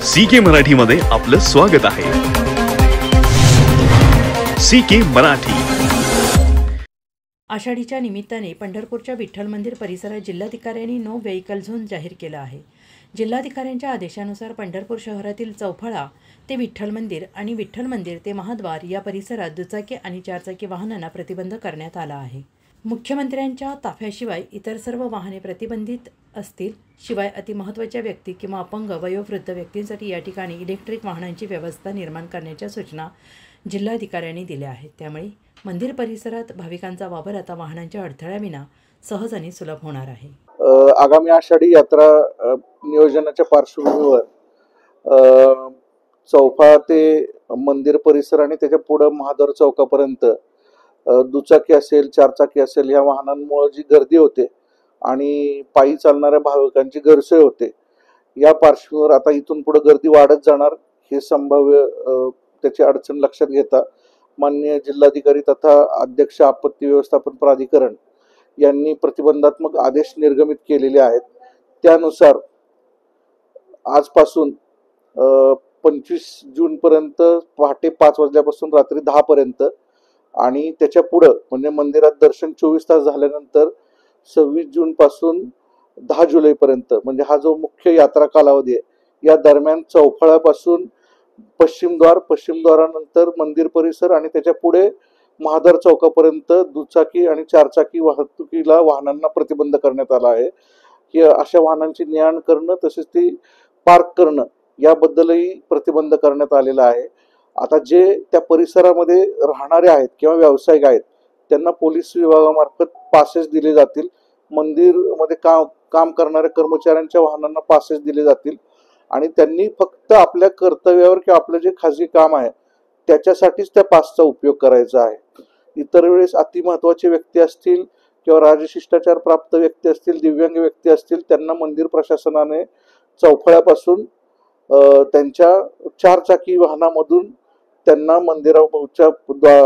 CK मराठीमध्ये आपलं स्वागत आहे। CK मराठी। आषाढीच्या निमित्ताने पंढरपूरच्या विठ्ठल मंदिर परिसरात जिल्हाधिकाऱ्यांनी नो व्हेकल झोन जाहीर केला आहे। जिल्हाधिकाऱ्यांच्या आदेशानुसार पंढरपूर शहरातील चौफळा ते विठ्ठल मंदिर आणि विठ्ठल मंदिर ते महाद्वार या परिसरात दुचाकी आणि चारचाकी वाहनांना प्रतिबंध करण्यात आला आहे। मुख्यमंत्र्यांच्या ताफ्याशिवाय इतर सर्व वाहने प्रतिबंधित असतील। शिवाय अतिमहत्त्वाच्या व्यक्ती किंवा अपंग वयोवृद्ध व्यक्तींसाठी या ठिकाणी इलेक्ट्रिक वाहनांची व्यवस्था निर्माण करण्याच्या सूचना जिल्हाधिकाऱ्यांनी दिल्या आहेत। त्यामुळे मंदिर परिसरात भाविकांचा वावर आता वाहनांच्या अडथळ्याविना सहज आणि सुलभ होणार आहे। आगामी आषाढी यात्रा नियोजनाच्या पार्श्वभूमीवर चौफा ते मंदिर परिसर आणि त्याच्या पुढे महाद्वार चौकापर्यंत दुचाकी असेल चारचाकी असेल या वाहनांमुळे जी गर्दी होते आणि पायी चालणाऱ्या भाविकांची गैरसोय होते, या पार्श्वभूमीवर आता इथून पुढे गर्दी वाढत जाणार हे संभाव्य त्याची अडचण लक्षात घेता माननीय जिल्हाधिकारी तथा अध्यक्ष आपत्ती व्यवस्थापन प्राधिकरण यांनी प्रतिबंधात्मक आदेश निर्गमित केलेले आहेत। त्यानुसार आजपासून 25 जून पर्यंत पहाटे 5 वाजल्यापासून रात्री 10 पर्यंत आणि त्याच्या पुढे म्हणजे मंदिरात दर्शन 24 तास झाल्यानंतर 26 जून पासून 10 जुलै पर्यंत म्हणजे हा जो मुख्य यात्रा कालावधी आहे या दरम्यान चौफळापासून पश्चिम द्वारानंतर मंदिर परिसर आणि त्याच्या पुढे महाद्वार चौकापर्यंत दुचाकी आणि चारचाकी वाहनांना प्रतिबंध करण्यात आला आहे। की अशा वाहनांची ने-आण करणं तसेच ती पार्क करणं याबद्दलही प्रतिबंध करण्यात आलेला आहे। आता जे त्या परिसरामध्ये राहणारे आहेत किंवा व्यावसायिक आहेत त्यांना पोलीस विभागामार्फत पासेस दिले जातील। मंदिरमध्ये काम करणाऱ्या कर्मचाऱ्यांच्या वाहनांना पासेस दिले जातील आणि त्यांनी फक्त आपल्या कर्तव्यावर किंवा आपलं जे खाजगी काम आहे त्याच्यासाठीच त्या पासचा उपयोग करायचा आहे। इतर वेळेस अतिमहत्त्वाचे व्यक्ती असतील किंवा राजशिष्टाचार प्राप्त व्यक्ती असतील, दिव्यांग व्यक्ती असतील त्यांना मंदिर प्रशासनाने चौफळ्यापासून त्यांच्या चारचाकी वाहनामधून त्यांना मंदिराच्या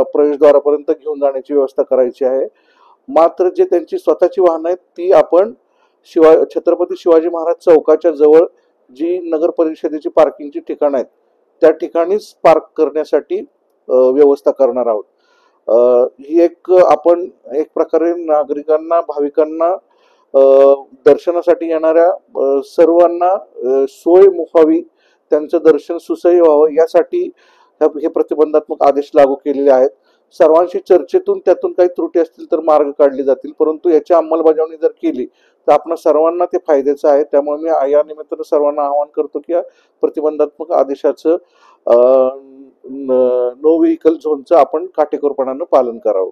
प्रवेशद्वारापर्यंत घेऊन जाण्याची व्यवस्था करायची आहे। मात्र जे त्यांची स्वतःची वाहनं आहेत ती आपण छत्रपती शिवाजी महाराज चौकाच्या जवळ जी नगर परिषदेची पार्किंगची ठिकाणं आहेत त्या ठिकाणीच पार्क करण्यासाठी व्यवस्था करणार आहोत। ही आपण एक प्रकारे नागरिकांना भाविकांना दर्शनासाठी येणाऱ्या सर्वांना सोय व्हावी, त्यांचं दर्शन सुसह्य व्हावं यासाठी हे प्रतिबंधात्मक आदेश लागू केलेले आहेत। सर्वांशी चर्चेतून त्यातून काही त्रुटी असतील तर मार्ग काढले जातील, परंतु याची अंमलबजावणी जर केली तर आपण सर्वांना ते फायद्याचं आहे। त्यामुळे मी या निमित्तानं सर्वांना आवाहन करतो की या प्रतिबंधात्मक आदेशाचं नो व्हेकल झोनचं आपण काटेकोरपणानं पालन करावं।